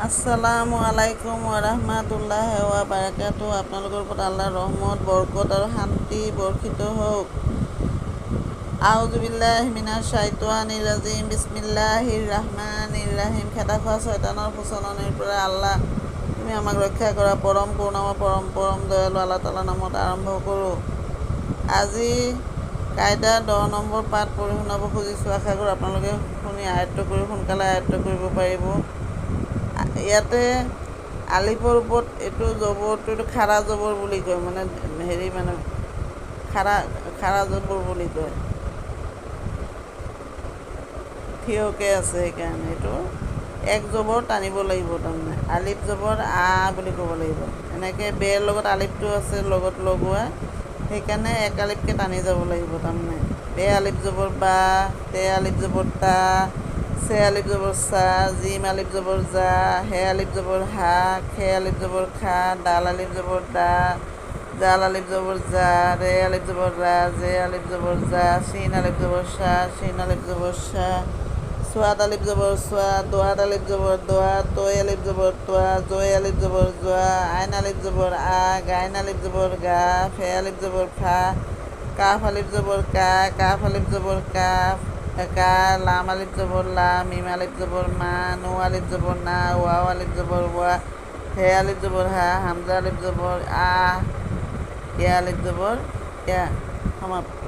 আসসালামু আলাইকুম ওয়াৰাহমাতুল্লাহি ওয়া বাৰাকাতুহু। আপোনালোকৰ ওপৰত আল্লাহৰ ৰহমত, বৰকত আৰু শান্তি বৰ্ষিত হওক। আউযু বিল্লাহি মিনাশ শাইতানিৰ ৰাজিম। বিসমিল্লাহিৰ ৰাহমানিৰ ৰাহিম। খেদা খোৱা শয়তানৰ প্ৰচলনিৰ পৰা আল্লাহ তুমি আমাক ৰক্ষা কৰা। পৰম কৰুণাময় পৰম দয়ালু আল্লাহ তাআলাৰ নামত আৰম্ভ কৰোঁ। আজি কায়দা 10 নম্বৰ পাঠ পঢ়ি শুনাব খুজিছোঁ। আশা কৰোঁ আপোনালোকে শুনি আয়ত্ত কৰি সোনকালে আয়ত্ত কৰিব পাৰিব। ইয়াতে আলিফৰ ওপৰত এইটো জবৰটো এইটো খাৰা জবৰ বুলি কয়, মানে খাৰা জবৰ বুলি কয়, থিয়কৈ আছে, সেইকাৰণে এইটো এক জবৰ টানিব লাগিব। তাৰমানে আলিফ জবৰ বুলি ক'ব লাগিব। এনেকৈ বেৰ লগত আলিফটো আছে লগত লগোৱা, সেইকাৰণে এক আলিফকৈ টানি যাব লাগিব। তাৰমানে বে আলিফ জবৰ বা, তে আলিফ জবৰ তা, চে আলিফ জবৰ চা, জিম আলিফ জবৰ জা, হে আলিফ জবৰ হা, খে আলিফ জবৰ খা, দাল আলিফ জবৰ দা, জাল আলিফ জবৰ জা, ৰে আলিফ জবৰ ৰা, জে আলিফ জবৰ জা, চিন আলিফ জবৰ শা, চিন আলিফ জবৰ শা, সোৱাদ আলিফ জবৰ সোৱা, দোৱাত আলিফ জবৰ দোৱা, তৈ আলিফ জবৰ তোৱা, জয় আলিফ জবৰ জোৱা, আইন আলিফ জবৰ আ, গাইন আলিফ জবৰ গা, ফে আলিফ জবৰ ফা, কাফ আলিফ জবৰ কা, কাফ আলিফ জবৰ কাফ কা, লাম আলিফ জবৰ লা, মিম আলিফ জবৰ মা, নু আলিফ জবৰ না, ওয়াও আলিফ জবৰ ওয়া, হে আলিফ জবৰ হা, হামজা আলিফ জবৰ আ, ইয়া আলিফ জবৰ ইয়া। সমাপ্ত।